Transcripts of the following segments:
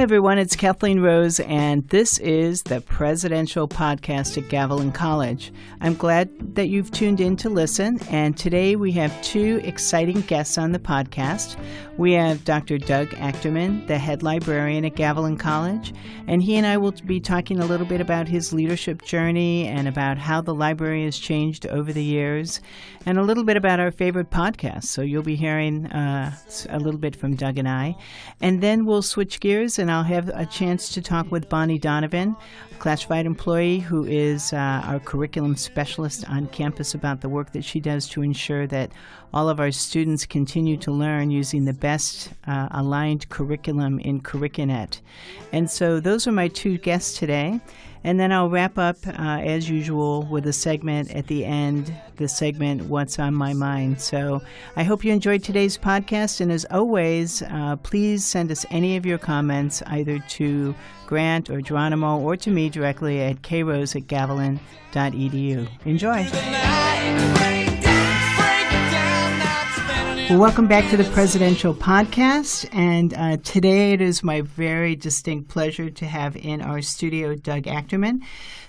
everyone, it's Kathleen Rose, and this is the Presidential Podcast at Gavilan College. I'm glad that you've tuned in to listen, and today we have two exciting guests on the podcast. We have Dr. Doug Achterman, the head librarian at Gavilan College, and he and I will be talking a little bit about his leadership journey and about how the library has changed over the years, and a little bit about our favorite podcasts. So you'll be hearing a little bit from Doug and I, and then we'll switch gears and I'll have a chance to talk with Bonnie Donovan, a classified employee who is our curriculum specialist on campus, about the work that she does to ensure that all of our students continue to learn using the best aligned curriculum in CurricuNet. And so those are my two guests today. And then I'll wrap up, as usual, with a segment at the end, the segment, What's on My Mind. So I hope you enjoyed today's podcast. And as always, please send us any of your comments either to Grant or Geronimo or to me directly at krose@gavilan.edu. Enjoy. Well, welcome back to the Presidential Podcast, and today it is my very distinct pleasure to have in our studio Doug Achterman.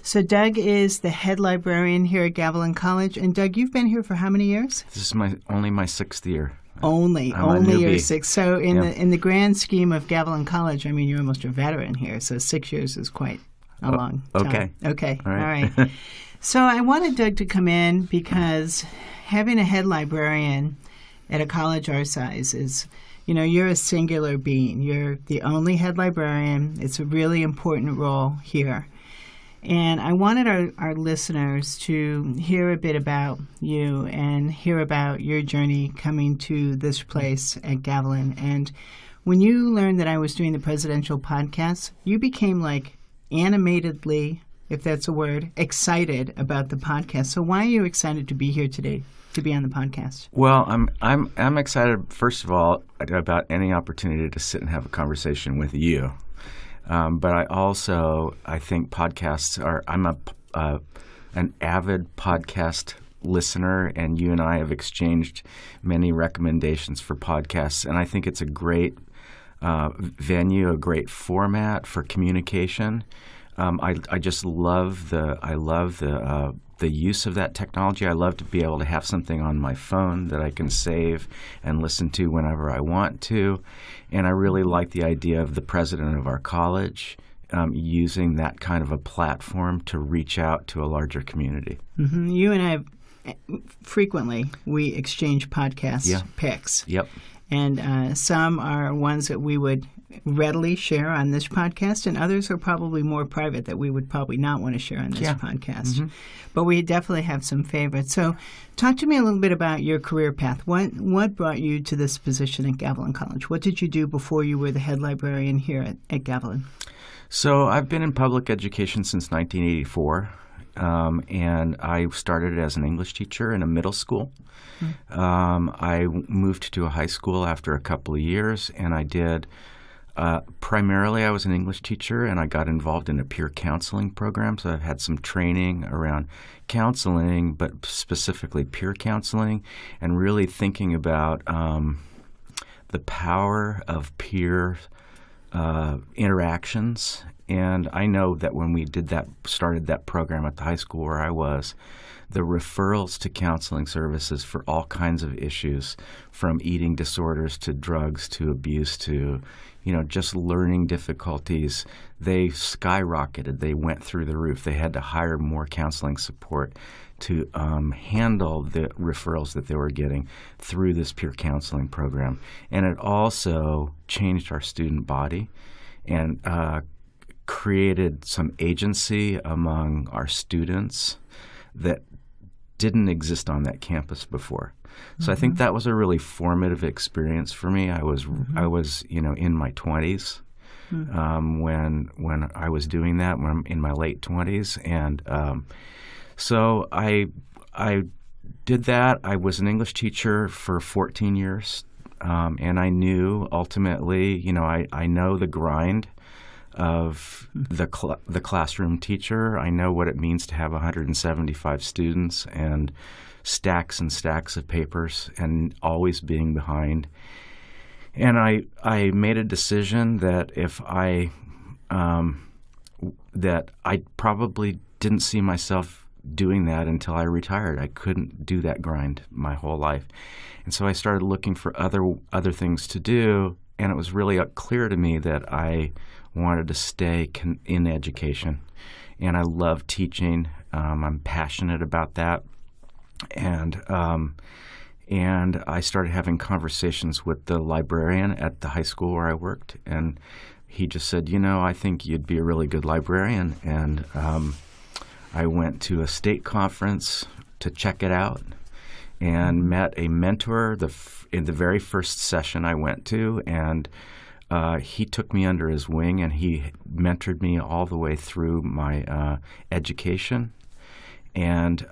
So Doug is the head librarian here at Gavilan College, and Doug, you've been here for how many years? This is only my sixth year. Only your sixth. So in the grand scheme of Gavilan College, I mean, you're almost a veteran here, so 6 years is quite a long time. Okay. All right. So I wanted Doug to come in because having a head librarian at a college our size is, you're a singular being. You're the only head librarian. It's a really important role here. And I wanted our listeners to hear a bit about you and hear about your journey coming to this place at Gavilan. And when you learned that I was doing the Presidential Podcast, you became animatedly, if that's a word, excited about the podcast. So why are you excited to be here today, to be on the podcast? Well, I'm excited, first of all, about any opportunity to sit and have a conversation with you. But I think podcasts I'm an avid podcast listener, and you and I have exchanged many recommendations for podcasts, and I think it's a great venue, a great format for communication. I just love the use of that technology. I love to be able to have something on my phone that I can save and listen to whenever I want to. And I really like the idea of the president of our college using that kind of a platform to reach out to a larger community. Mm-hmm. You and I frequently we exchange podcast picks. Yep. And some are ones that we would readily share on this podcast, and others are probably more private that we would probably not want to share on this podcast. Mm-hmm. But we definitely have some favorites. So talk to me a little bit about your career path. What brought you to this position at Gavilan College? What did you do before you were the head librarian here at Gavilan? So I've been in public education since 1984. And I started as an English teacher in a middle school. I moved to a high school after a couple of years, and I did primarily I was an English teacher, and I got involved in a peer counseling program. So I've had some training around counseling, but specifically peer counseling, and really thinking about the power of peer interactions. And I know that when we started that program at the high school where I was, the referrals to counseling services for all kinds of issues, from eating disorders to drugs to abuse to, just learning difficulties, they skyrocketed. They went through the roof. They had to hire more counseling support to handle the referrals that they were getting through this peer counseling program. And it also changed our student body and created some agency among our students that didn't exist on that campus before. So I think that was a really formative experience for me. I was in my 20s when I was doing that, when I'm in my late 20s. And so I did that. I was an English teacher for 14 years, and I knew ultimately, I know the grind of the classroom teacher. I know what it means to have 175 students and stacks of papers and always being behind. And I made a decision that if that I probably didn't see myself doing that until I retired. I couldn't do that grind my whole life. And so I started looking for other things to do, and it was really clear to me that I wanted to stay in education. And I love teaching. I'm passionate about that. And I started having conversations with the librarian at the high school where I worked, and he just said, I think you'd be a really good librarian. And I went to a state conference to check it out and met a mentor in the very first session I went to, and he took me under his wing, and he mentored me all the way through my education. And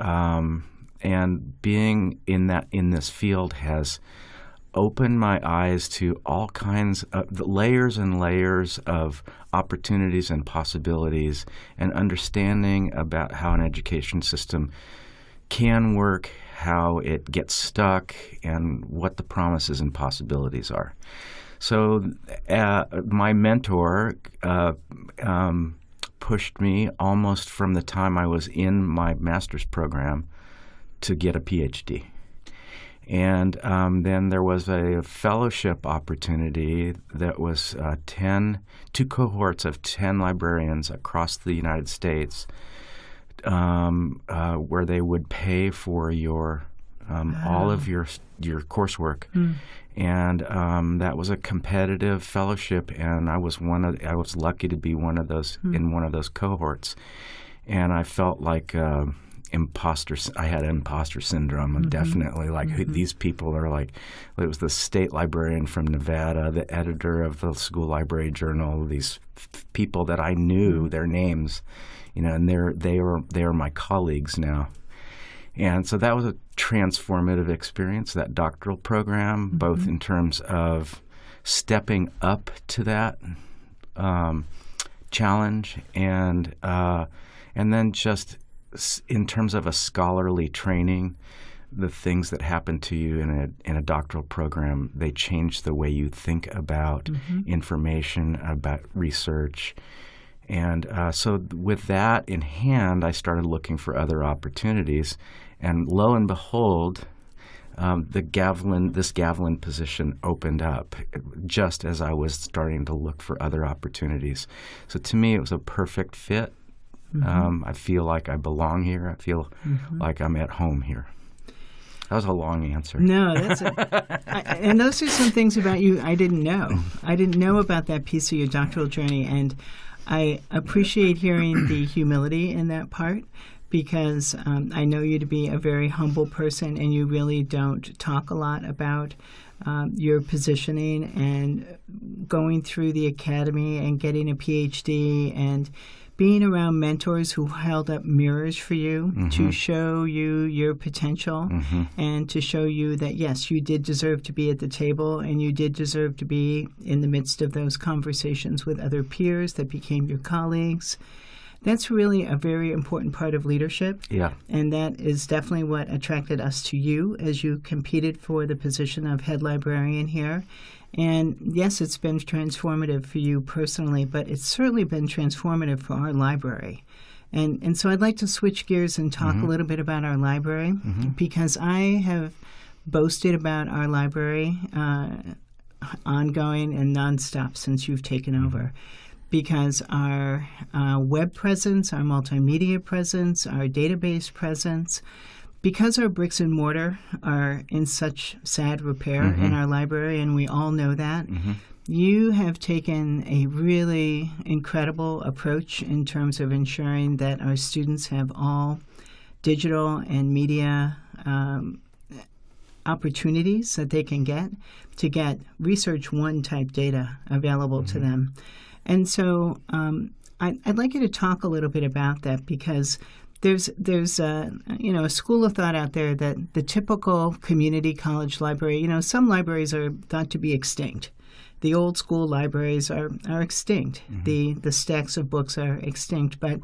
being in this field has opened my eyes to all kinds of the layers and layers of opportunities and possibilities, and understanding about how an education system can work, how it gets stuck, and what the promises and possibilities are. So my mentor pushed me almost from the time I was in my master's program to get a PhD. And then there was a fellowship opportunity that was 2 cohorts of 10 librarians across the United States, where they would pay for your all of your coursework. And that was a competitive fellowship, and I was lucky to be one of those in one of those cohorts. And I felt like I had imposter syndrome, definitely. These people are like, it was the state librarian from Nevada, the editor of the school library journal, these people that I knew their names, and they are my colleagues now. And so that was a transformative experience, that doctoral program, both in terms of stepping up to that challenge, and then just in terms of a scholarly training, the things that happen to you in a doctoral program, they change the way you think about information, about research. And so with that in hand, I started looking for other opportunities. And lo and behold, this Gavilan position opened up just as I was starting to look for other opportunities. So to me, it was a perfect fit. I feel like I belong here. I feel like I'm at home here. That was a long answer. No, and those are some things about you I didn't know. I didn't know about that piece of your doctoral journey, and I appreciate hearing the humility in that part, because I know you to be a very humble person, and you really don't talk a lot about your positioning and going through the academy and getting a PhD and being around mentors who held up mirrors for you to show you your potential and to show you that, yes, you did deserve to be at the table, and you did deserve to be in the midst of those conversations with other peers that became your colleagues. That's really a very important part of leadership. Yeah. And that is definitely what attracted us to you as you competed for the position of head librarian here. And yes, it's been transformative for you personally, but it's certainly been transformative for our library. And so I'd like to switch gears and talk a little bit about our library, because I have boasted about our library ongoing and nonstop since you've taken over. Because our web presence, our multimedia presence, our database presence, because our bricks and mortar are in such sad repair in our library, and we all know that, you have taken a really incredible approach in terms of ensuring that our students have all digital and media opportunities that they can get to get Research One type data available to them. And so I'd like you to talk a little bit about that, because there's a school of thought out there that the typical community college library, some libraries are thought to be extinct. The old school libraries are extinct. The stacks of books are extinct. But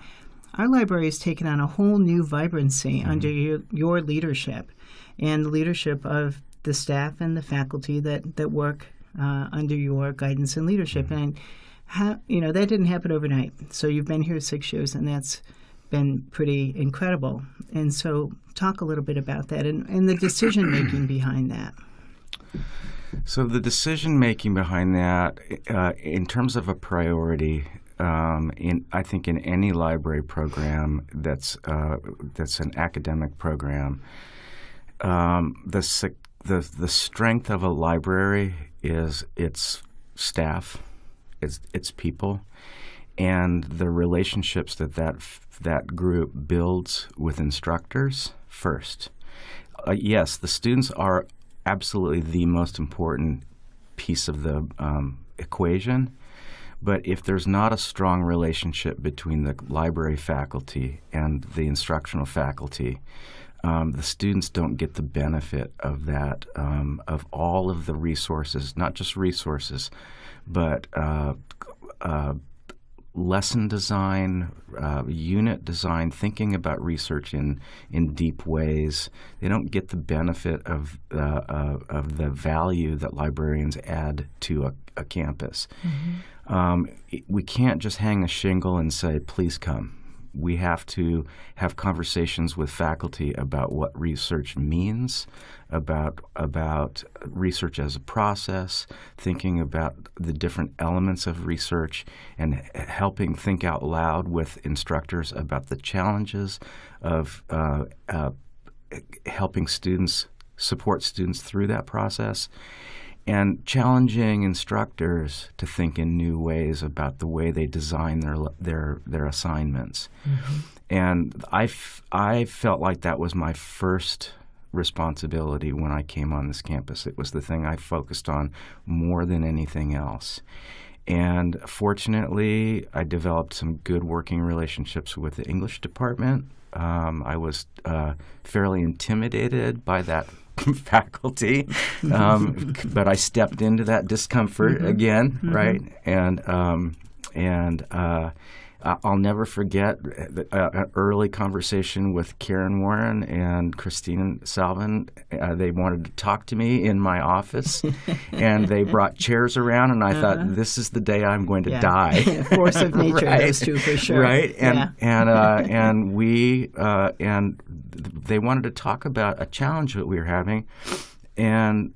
our library has taken on a whole new vibrancy under your leadership and the leadership of the staff and the faculty that work under your guidance and leadership. And how, that didn't happen overnight. So you've been here 6 years, and that's been pretty incredible. And so talk a little bit about that and the decision-making behind that. So the decision-making behind that, in terms of a priority, I think in any library program that's an academic program, the strength of a library is its staff, its people, and the relationships that group builds with instructors first. Yes, the students are absolutely the most important piece of the equation, but if there's not a strong relationship between the library faculty and the instructional faculty, the students don't get the benefit of that, of all of the resources, not just resources, but lesson design, unit design, thinking about research in deep ways. They don't get the benefit of the value that librarians add to a campus. Mm-hmm. We can't just hang a shingle and say, please come. We have to have conversations with faculty about what research means, about research as a process, thinking about the different elements of research, and helping think out loud with instructors about the challenges of helping support students through that process, and challenging instructors to think in new ways about the way they design their assignments. Mm-hmm. And I felt like that was my first responsibility when I came on this campus. It was the thing I focused on more than anything else. And fortunately, I developed some good working relationships with the English department. I was fairly intimidated by that faculty, but I stepped into that discomfort again, right? And I'll never forget an early conversation with Karen Warren and Christine Salvin. They wanted to talk to me in my office, and they brought chairs around, and I thought, this is the day I'm going to die. Force of nature, right? Those two, for sure. Right? And they wanted to talk about a challenge that we were having, and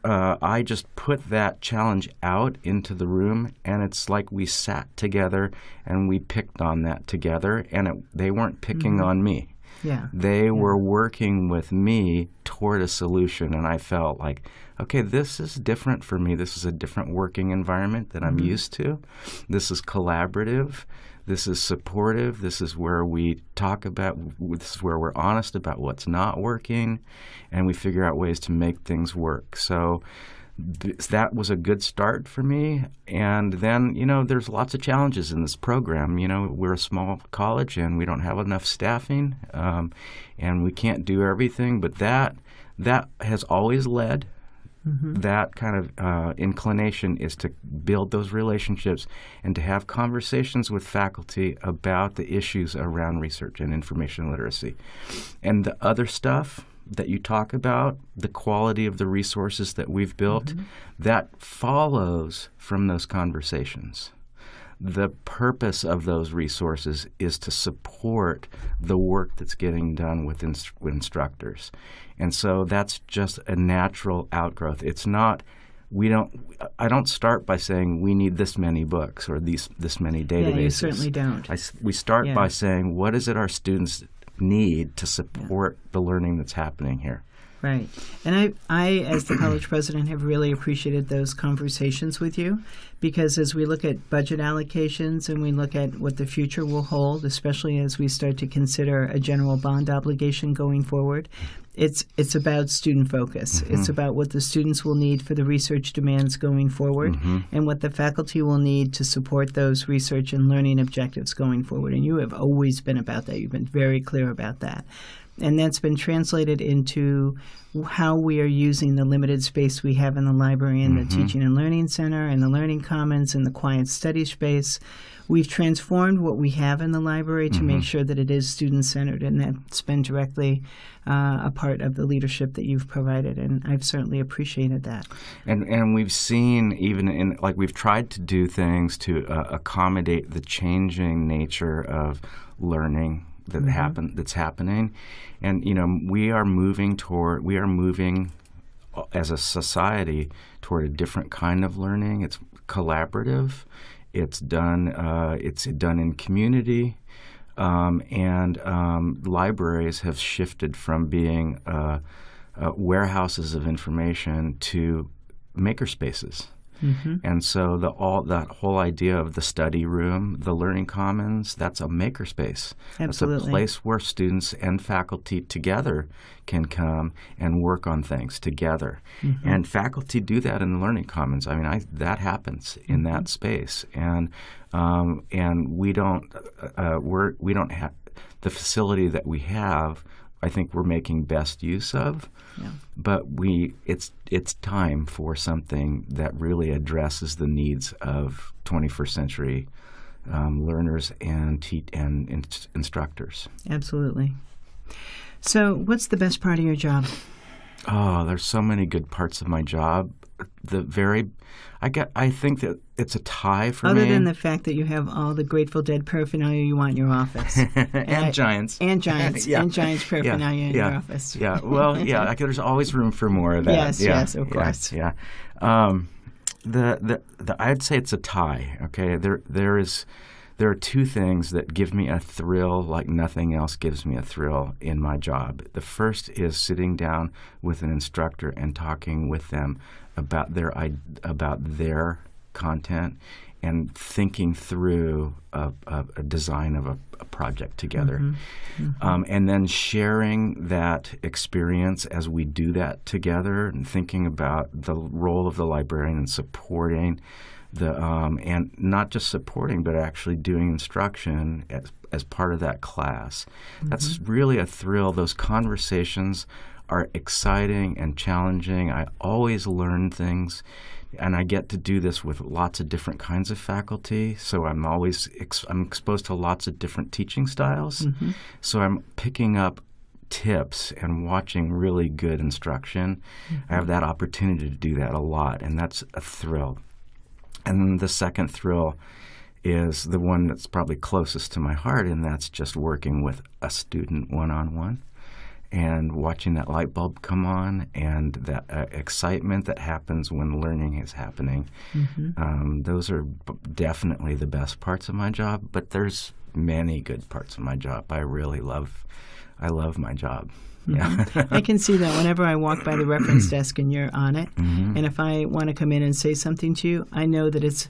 I just put that challenge out into the room, and it's like we sat together and we picked on that together, and they weren't picking on me. Yeah. They were working with me toward a solution, and I felt like, okay, this is different for me. This is a different working environment that I'm used to. This is collaborative. This is supportive. This is where we talk about, this is where we're honest about what's not working, and we figure out ways to make things work. So that was a good start for me. And then, there's lots of challenges in this program. We're a small college, and we don't have enough staffing, and we can't do everything. But that has always led. Mm-hmm. That kind of inclination is to build those relationships and to have conversations with faculty about the issues around research and information literacy. And the other stuff that you talk about, the quality of the resources that we've built, that follows from those conversations. The purpose of those resources is to support the work that's getting done with instructors. And so that's just a natural outgrowth. It's not, I don't start by saying we need this many books or this many databases. Yeah, you certainly don't. We start by saying, what is it our students need to support the learning that's happening here? Right. And I, as the college president, have really appreciated those conversations with you, because as we look at budget allocations and we look at what the future will hold, especially as we start to consider a general bond obligation going forward, it's about student focus. It's about what the students will need for the research demands going forward and what the faculty will need to support those research and learning objectives going forward. And you have always been about that. You've been very clear about that. And that's been translated into how we are using the limited space we have in the library and the Teaching and Learning Center and the Learning Commons and the Quiet Study Space. We've transformed what we have in the library to make sure that it is student-centered, and that's been directly a part of the leadership that you've provided, and I've certainly appreciated that. And we've seen even we've tried to do things to accommodate the changing nature of learning that's happening, and we are moving as a society toward a different kind of learning. It's collaborative. It's done in community, and libraries have shifted from being warehouses of information to makerspaces. And so that whole idea of the study room, the Learning Commons, that's a makerspace. Absolutely. It's a place where students and faculty together can come and work on things together. And faculty do that in the Learning Commons. I mean, that happens in that space. And we don't have the facility that we have. I think we're making best use of, but it's time for something that really addresses the needs of 21st century learners and instructors. Absolutely. So, what's the best part of your job? Oh, there's so many good parts of my job. I think that it's a tie for me. Other than the fact that you have all the Grateful Dead paraphernalia you want in your office. and Giants. And Giants. Yeah. And Giants paraphernalia in your office. Yeah. Well, there's always room for more of that. Yes, of course. Yeah. I'd say it's a tie. Okay. There are two things that give me a thrill like nothing else gives me a thrill in my job. The first is sitting down with an instructor and talking with them about their content and thinking through a design of a project together. And then sharing that experience as we do that together and thinking about the role of the librarian and supporting and not just supporting, but actually doing instruction as part of that class. That's really a thrill. Those conversations are exciting and challenging. I always learn things, and I get to do this with lots of different kinds of faculty. So I'm always I'm exposed to lots of different teaching styles. So I'm picking up tips and watching really good instruction. I have that opportunity to do that a lot, and that's a thrill. And then the second thrill is the one that's probably closest to my heart, and that's just working with a student one-on-one and watching that light bulb come on and that excitement that happens when learning is happening. Those are definitely the best parts of my job, but there's many good parts of my job. I love my job. Yeah. I can see that whenever I walk by the reference desk and you're on it, and if I want to come in and say something to you, I know that it's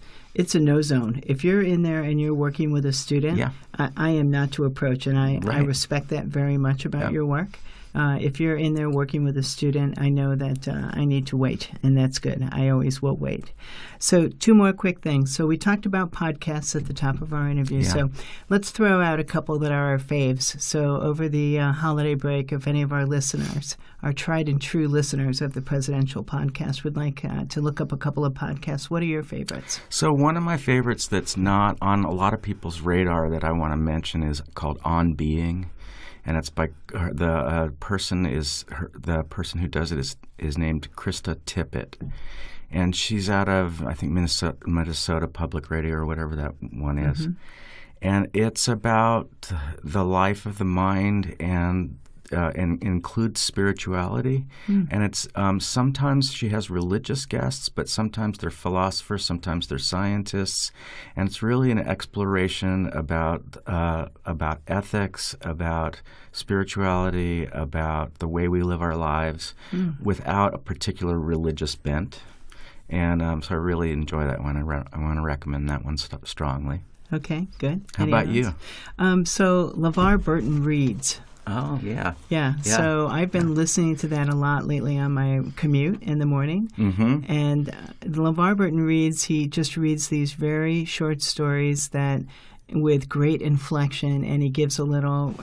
a no zone. If you're in there and you're working with a student, I am not to approach, and I respect that very much about your work. If you're in there working with a student, I know that I need to wait, and that's good. I always will wait. So 2 more quick things. So we talked about podcasts at the top of our interview. So let's throw out a couple that are our faves. So over the holiday break, if any of our listeners, our tried and true listeners of the Presidential Podcast, would like to look up a couple of podcasts, what are your favorites? So one of my favorites that's not on a lot of people's radar that I want to mention is called On Being. And it's by the person who does it is named Krista Tippett, and she's out of I think Minnesota Public Radio or whatever that one is, and it's about the life of the mind and includes spirituality, and it's sometimes she has religious guests, but sometimes they're philosophers, sometimes they're scientists, and it's really an exploration about ethics, about spirituality, about the way we live our lives without a particular religious bent. And so I really enjoy that one. I want to recommend that one strongly. Okay, good. How about you? So LeVar Burton Reads. Oh, yeah. Yeah. So I've been listening to that a lot lately on my commute in the morning. And LeVar Burton Reads, he just reads these very short stories that with great inflection, and he gives a little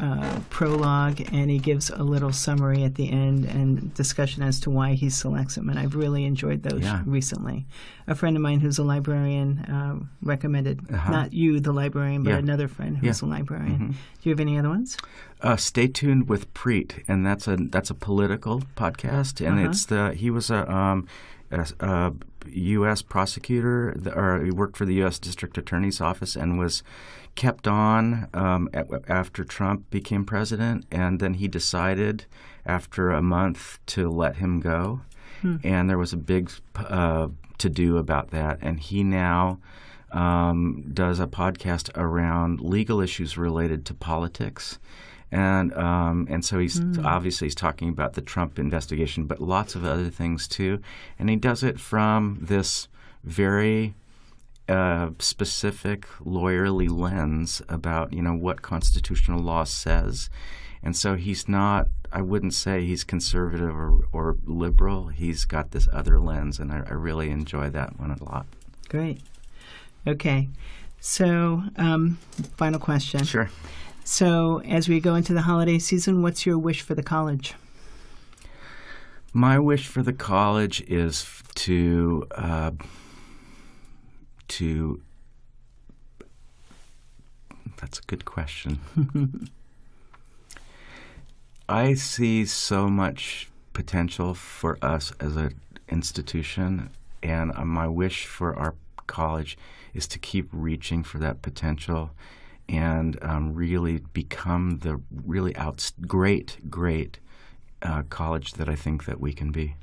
prologue, and he gives a little summary at the end and discussion as to why he selects him. And I've really enjoyed those recently. A friend of mine who's a librarian recommended, not you, the librarian, but another friend who's a librarian. Mm-hmm. Do you have any other ones? Stay tuned with Preet, and that's a political podcast, and he was a U.S. prosecutor, or he worked for the U.S. District Attorney's Office and was kept on after Trump became president, and then he decided after a month to let him go, and there was a big to-do about that, and he now does a podcast around legal issues related to politics. And so he's obviously talking about the Trump investigation, but lots of other things too. And he does it from this very specific lawyerly lens about, what constitutional law says. And so he's not, I wouldn't say he's conservative or liberal. He's got this other lens, and I really enjoy that one a lot. Great. Okay. So final question. Sure. So as we go into the holiday season, what's your wish for the college? My wish for the college is to that's a good question. I see so much potential for us as an institution, and my wish for our college is to keep reaching for that potential and really become the really great college that I think that we can be.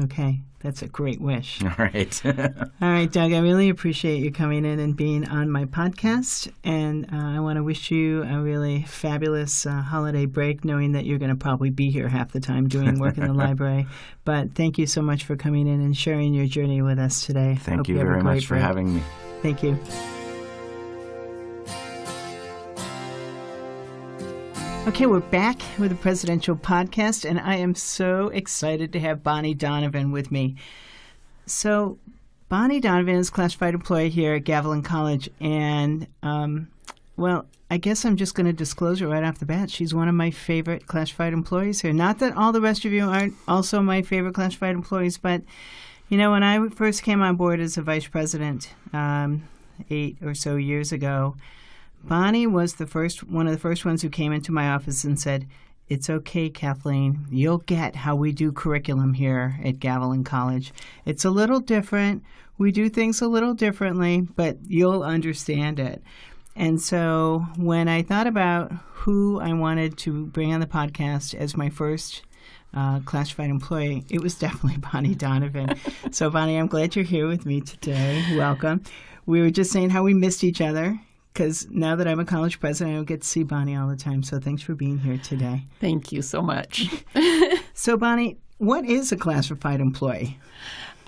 Okay, that's a great wish. All right. All right, Doug, I really appreciate you coming in and being on my podcast, and I want to wish you a really fabulous holiday break, knowing that you're going to probably be here half the time doing work in the library. But thank you so much for coming in and sharing your journey with us today. Thank you very much for having me. Thank you. Okay, we're back with the Presidential Podcast, and I am so excited to have Bonnie Donovan with me. So, Bonnie Donovan is a classified employee here at Gavilan College, and, I guess I'm just going to disclose it right off the bat. She's one of my favorite classified employees here. Not that all the rest of you aren't also my favorite classified employees, but, when I first came on board as a vice president 8 or so years ago, Bonnie was one of the first ones who came into my office and said, "It's okay, Kathleen. You'll get how we do curriculum here at Gavilan College. It's a little different. We do things a little differently, but you'll understand it." And so when I thought about who I wanted to bring on the podcast as my first classified employee, it was definitely Bonnie Donovan. So, Bonnie, I'm glad you're here with me today. Welcome. We were just saying how we missed each other, because now that I'm a college president, I don't get to see Bonnie all the time. So thanks for being here today. Thank you so much. So, Bonnie, what is a classified employee?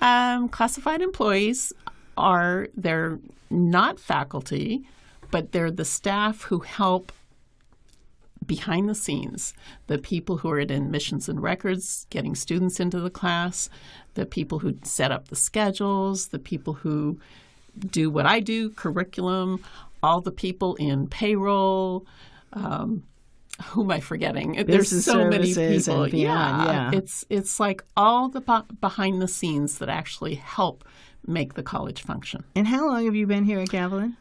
Classified employees they're not faculty, but they're the staff who help behind the scenes, the people who are at admissions and records, getting students into the class, the people who set up the schedules, the people who do what I do, curriculum, all the people in payroll. Who am I forgetting? There's so many people. And beyond, yeah. It's like all the behind the scenes that actually help make the college function. And how long have you been here at Gavilan?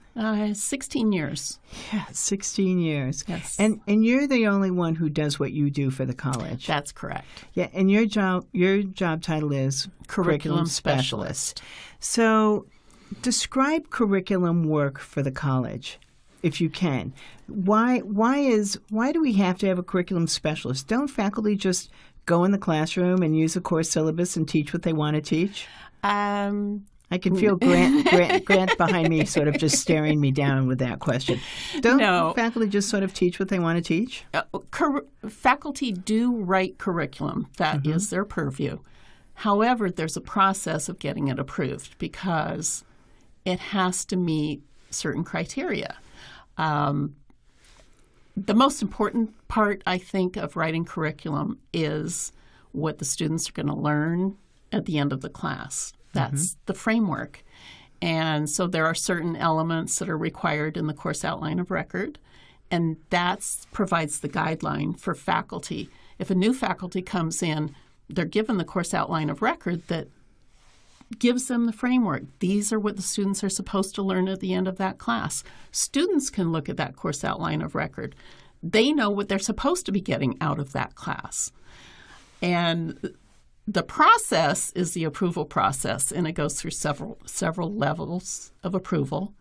16 years. Yeah, 16 years. Yes. And you're the only one who does what you do for the college. That's correct. Yeah, and your job title is Curriculum Specialist. So describe curriculum work for the college, if you can. Why do we have to have a curriculum specialist? Don't faculty just go in the classroom and use a course syllabus and teach what they want to teach? I can feel Grant behind me sort of just staring me down with that question. Don't faculty just sort of teach what they want to teach? Faculty do write curriculum. That is their purview. However, there's a process of getting it approved because it has to meet certain criteria. The most important part, I think, of writing curriculum is what the students are going to learn at the end of the class. That's the framework. And so there are certain elements that are required in the course outline of record, and that provides the guideline for faculty. If a new faculty comes in, they're given the course outline of record that gives them the framework. These are what the students are supposed to learn at the end of that class. Students can look at that course outline of record. They know what they're supposed to be getting out of that class. And the process is the approval process, and it goes through several levels of approval.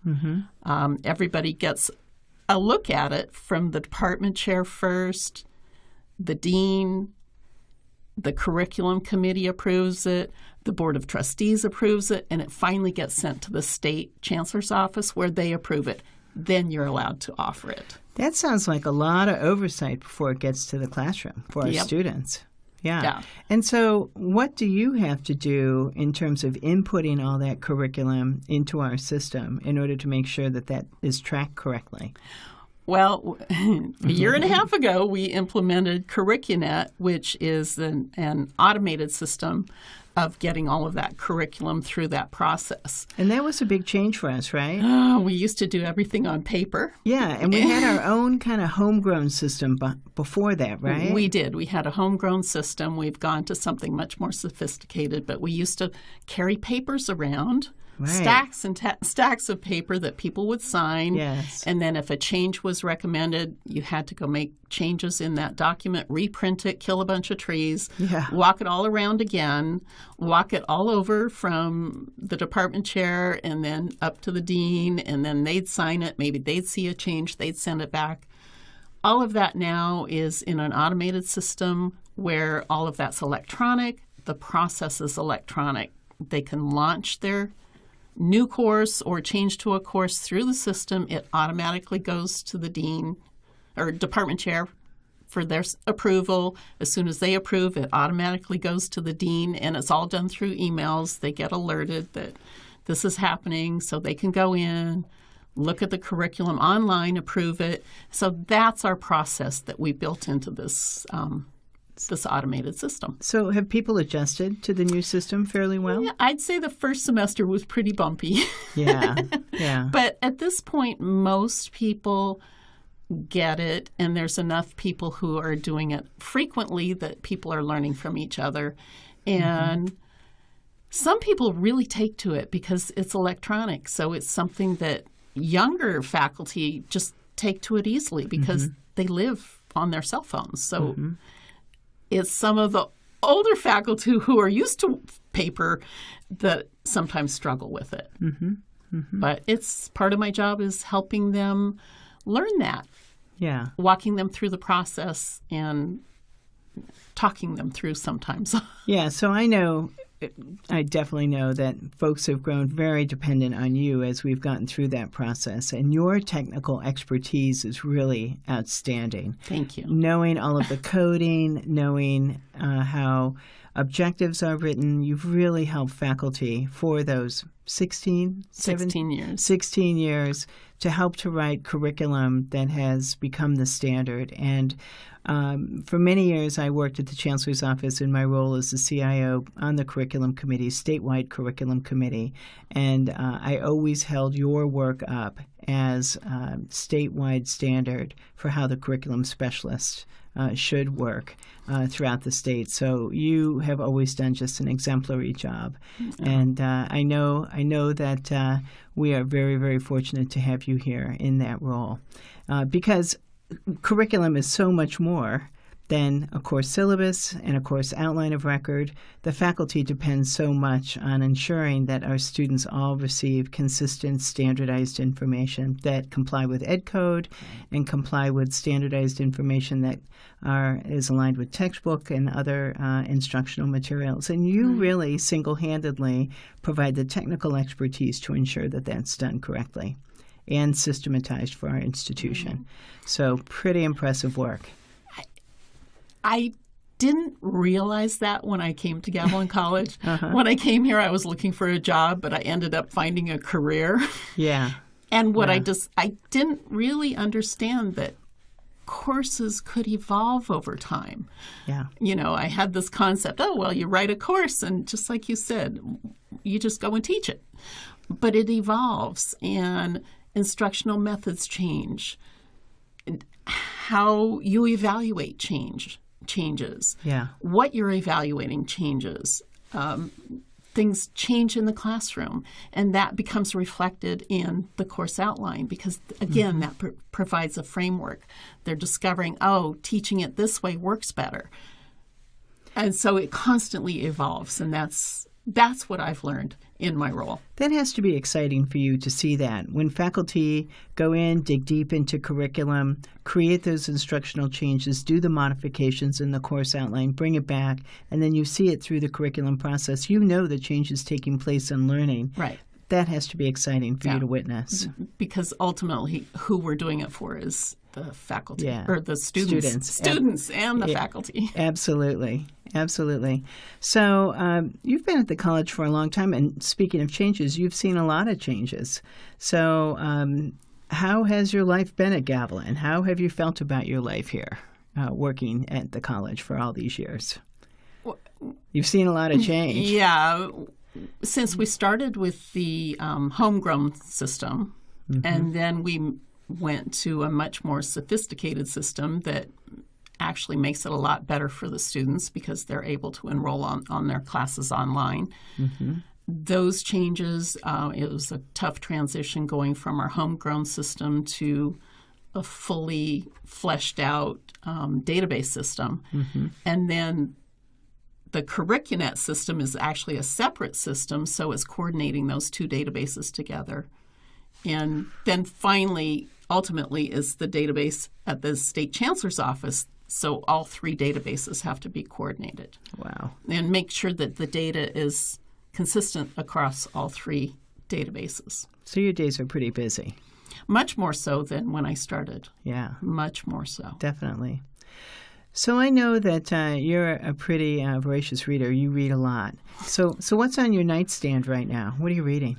Everybody gets a look at it, from the department chair first, the dean, the curriculum committee approves it, the board of trustees approves it, and it finally gets sent to the state chancellor's office where they approve it. Then you're allowed to offer it. That sounds like a lot of oversight before it gets to the classroom for our students. Yeah. And so what do you have to do in terms of inputting all that curriculum into our system in order to make sure that that is tracked correctly? Well, a year and a half ago, we implemented CurricuNet, which is an automated system of getting all of that curriculum through that process. And that was a big change for us, right? Oh, we used to do everything on paper. Yeah, and we had our own kind of homegrown system before that, right? We did. We had a homegrown system. We've gone to something much more sophisticated, but we used to carry papers around. Right. Stacks and stacks of paper that people would sign. Yes. And then if a change was recommended, you had to go make changes in that document, reprint it, kill a bunch of trees, walk it all around again, walk it all over from the department chair and then up to the dean, and then they'd sign it. Maybe they'd see a change. They'd send it back. All of that now is in an automated system where all of that's electronic. The process is electronic. They can launch their new course or change to a course through the system. It automatically goes to the dean or department chair for their approval. As soon as they approve, it automatically goes to the dean, and it's all done through emails. They get alerted that this is happening, so they can go in, look at the curriculum online, approve it. So that's our process that we built into this automated system. So have people adjusted to the new system fairly well? Yeah, I'd say the first semester was pretty bumpy. Yeah. But at this point, most people get it, and there's enough people who are doing it frequently that people are learning from each other. And some people really take to it because it's electronic. So it's something that younger faculty just take to it easily because they live on their cell phones. So it's some of the older faculty who are used to paper that sometimes struggle with it. But it's part of my job is helping them learn that. Yeah. Walking them through the process and talking them through sometimes. Yeah, so I definitely know that folks have grown very dependent on you as we've gotten through that process. And your technical expertise is really outstanding. Thank you. Knowing all of the coding, knowing how objectives are written, you've really helped faculty for those 16 years to help to write curriculum that has become the standard. And for many years, I worked at the Chancellor's Office in my role as the CIO on the curriculum committee, statewide curriculum committee, and I always held your work up as statewide standard for how the curriculum specialist should work throughout the state. So you have always done just an exemplary job, and I know that we are very, very fortunate to have you here in that role because curriculum is so much more than a course syllabus and a course outline of record. The faculty depends so much on ensuring that our students all receive consistent, standardized information that comply with Ed Code and comply with standardized information that is aligned with textbook and other instructional materials. And you really single-handedly provide the technical expertise to ensure that that's done correctly and systematized for our institution. So pretty impressive work. I didn't realize that when I came to Gavilan College. When I came here, I was looking for a job, but I ended up finding a career. Yeah. And what I didn't really understand that courses could evolve over time. Yeah. You know, I had this concept, you write a course and just like you said, you just go and teach it. but it evolves, and instructional methods change. How you evaluate changes. Yeah. What you're evaluating changes. Things change in the classroom, and that becomes reflected in the course outline because, again, that provides a framework. They're discovering, teaching it this way works better. And so it constantly evolves, and that's what I've learned in my role. That has to be exciting for you to see that. When faculty go in, dig deep into curriculum, create those instructional changes, do the modifications in the course outline, bring it back, and then you see it through the curriculum process. You know the change is taking place in learning. Right. That has to be exciting for you to witness. Because ultimately, who we're doing it for is the faculty or the students. Students and the faculty. Absolutely. So you've been at the college for a long time, and speaking of changes, you've seen a lot of changes. So how has your life been at Gavilan? How have you felt about your life here, working at the college for all these years? You've seen a lot of change. Yeah. Since we started with the homegrown system, and then we went to a much more sophisticated system that actually makes it a lot better for the students because they're able to enroll on their classes online. Those changes, it was a tough transition going from our homegrown system to a fully fleshed out database system. And then the CurricuNet system is actually a separate system, so it's coordinating those two databases together. And then finally, ultimately, is the database at the State Chancellor's Office, so all three databases have to be coordinated. Wow. And make sure that the data is consistent across all three databases. So your days are pretty busy. Much more so than when I started. Yeah. Much more so. Definitely. So I know that you're a pretty voracious reader. You read a lot. So what's on your nightstand right now? What are you reading?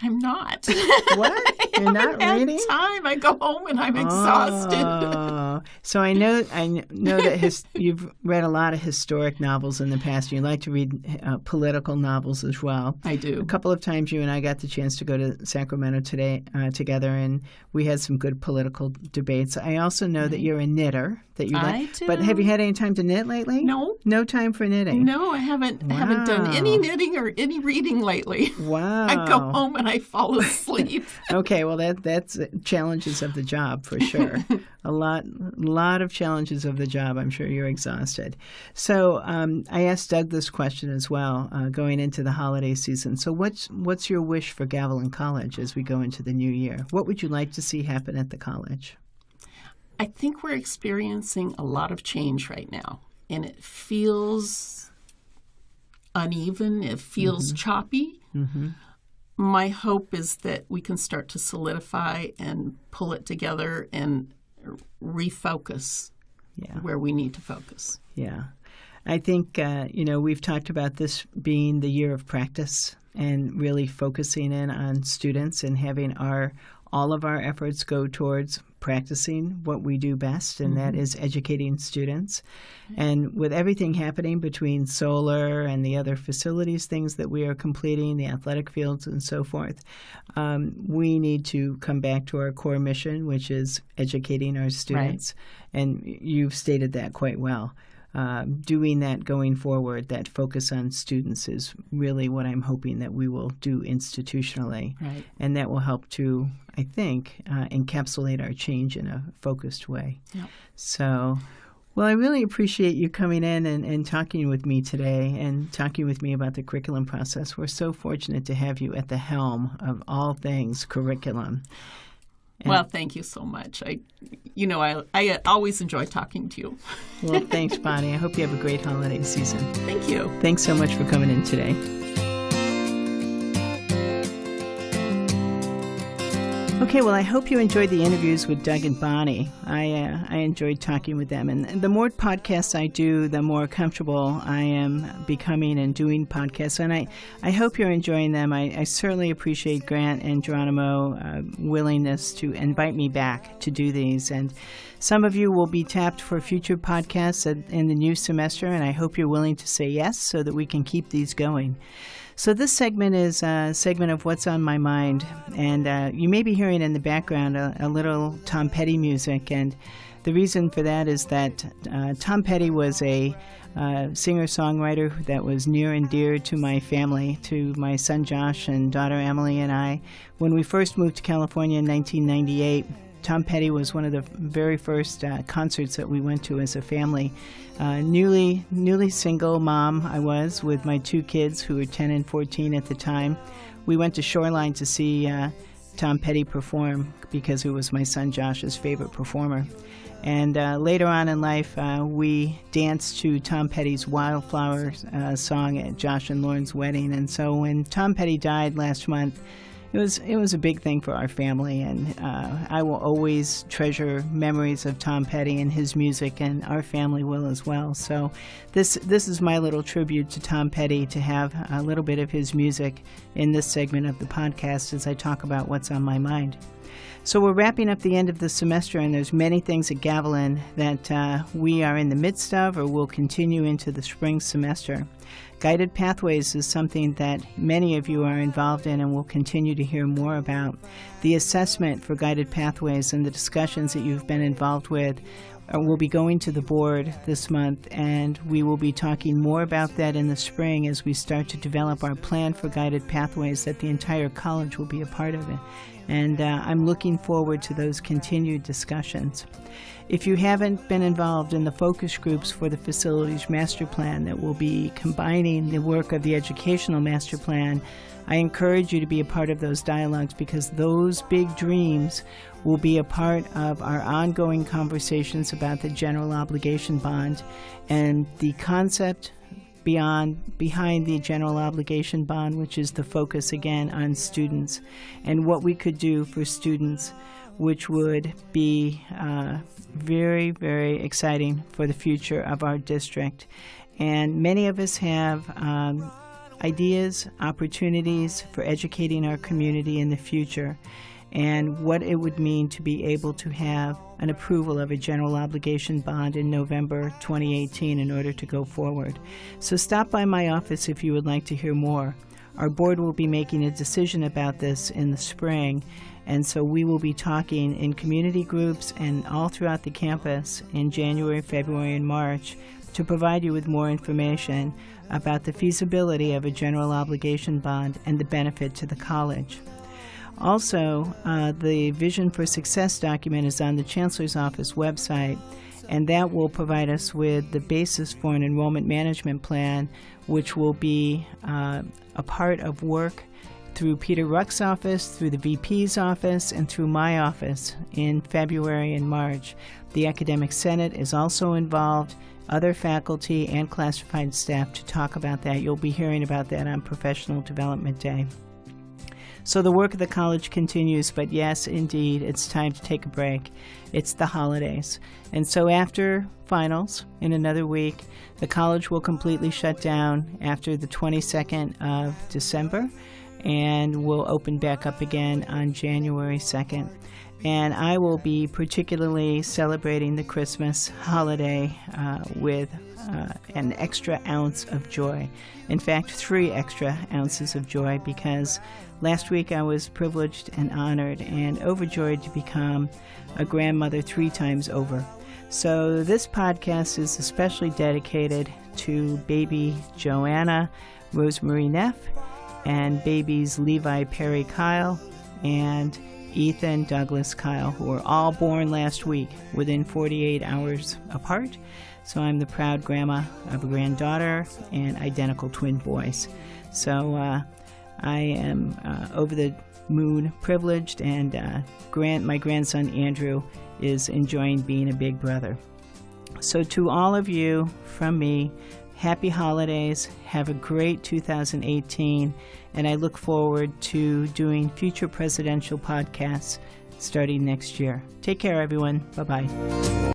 I'm not. What? You're not reading? Time. I go home and I'm exhausted. So I know that you've read a lot of historic novels in the past. You like to read political novels as well. I do. A couple of times you and I got the chance to go to Sacramento today together, and we had some good political debates. I also know that you're a knitter. I do. But have you had any time to knit lately? No. No time for knitting? No, I haven't done any knitting or any reading lately. Wow. I go home and I fall asleep. Okay, well that's challenges of the job for sure. A lot of challenges of the job. I'm sure you're exhausted. So I asked Doug this question as well, going into the holiday season. So what's your wish for Gavilan College as we go into the new year? What would you like to see happen at the college? I think we're experiencing a lot of change right now, and it feels uneven. It feels choppy. My hope is that we can start to solidify and pull it together and refocus where we need to focus. Yeah. I think, we've talked about this being the year of practice and really focusing in on students and having all of our efforts go towards practicing what we do best, and that is educating students. And with everything happening between solar and the other facilities, things that we are completing, the athletic fields and so forth, we need to come back to our core mission, which is educating our students. Right. And you've stated that quite well. Doing that going forward, that focus on students is really what I'm hoping that we will do institutionally. Right. And that will help to, I think, encapsulate our change in a focused way. Yep. So, well, I really appreciate you coming in and talking with me today and talking with me about the curriculum process. We're so fortunate to have you at the helm of all things curriculum. Well, thank you so much. I always enjoy talking to you. Well, thanks, Bonnie. I hope you have a great holiday season. Thank you. Thanks so much for coming in today. Okay, well, I hope you enjoyed the interviews with Doug and Bonnie. I enjoyed talking with them. And the more podcasts I do, the more comfortable I am becoming and doing podcasts. And I hope you're enjoying them. I certainly appreciate Grant and Geronimo willingness to invite me back to do these. And some of you will be tapped for future podcasts in the new semester, and I hope you're willing to say yes so that we can keep these going. So this segment is a segment of What's on My Mind, and you may be hearing in the background a little Tom Petty music, and the reason for that is that Tom Petty was a singer-songwriter that was near and dear to my family, to my son Josh and daughter Emily and I. When we first moved to California in 1998, Tom Petty was one of the very first concerts that we went to as a family. Newly single mom I was with my two kids who were 10 and 14 at the time. We went to Shoreline to see Tom Petty perform because he was my son Josh's favorite performer. And later on in life, we danced to Tom Petty's Wildflower song at Josh and Lauren's wedding. And so when Tom Petty died last month, it was a big thing for our family, and I will always treasure memories of Tom Petty and his music, and our family will as well. So this is my little tribute to Tom Petty, to have a little bit of his music in this segment of the podcast as I talk about what's on my mind. So we're wrapping up the end of the semester, and there's many things at Gavilan that we are in the midst of or will continue into the spring semester. Guided Pathways is something that many of you are involved in and will continue to hear more about. The assessment for Guided Pathways and the discussions that you've been involved with will be going to the board this month, and we will be talking more about that in the spring as we start to develop our plan for Guided Pathways that the entire college will be a part of it. And I'm looking forward to those continued discussions. If you haven't been involved in the focus groups for the Facilities Master Plan that will be combining the work of the Educational Master Plan, I encourage you to be a part of those dialogues, because those big dreams will be a part of our ongoing conversations about the general obligation bond and the concept behind the general obligation bond, which is the focus again on students and what we could do for students, which would be very, very exciting for the future of our district. And many of us have ideas, opportunities for educating our community in the future, and what it would mean to be able to have an approval of a general obligation bond in November 2018 in order to go forward. So stop by my office if you would like to hear more. Our board will be making a decision about this in the spring, and so we will be talking in community groups and all throughout the campus in January, February, and March to provide you with more information about the feasibility of a general obligation bond and the benefit to the college. Also, the Vision for Success document is on the Chancellor's Office website, and that will provide us with the basis for an enrollment management plan, which will be a part of work through Peter Ruck's office, through the VP's office, and through my office in February and March. The Academic Senate is also involved, other faculty and classified staff to talk about that. You'll be hearing about that on Professional Development Day. So the work of the college continues, but yes, indeed, it's time to take a break. It's the holidays. And so after finals, in another week, the college will completely shut down after the 22nd of December, and will open back up again on January 2nd. And I will be particularly celebrating the Christmas holiday with an extra ounce of joy. In fact, 3 extra ounces of joy, because last week I was privileged and honored and overjoyed to become a grandmother 3 times over. So this podcast is especially dedicated to baby Joanna Rosemarie Neff and babies Levi Perry Kyle and Ethan Douglas Kyle, who were all born last week within 48 hours apart. So I'm the proud grandma of a granddaughter and identical twin boys. So I am over the moon privileged, and my grandson Andrew is enjoying being a big brother. So to all of you from me, happy holidays, have a great 2018, and I look forward to doing future presidential podcasts starting next year. Take care, everyone. Bye-bye.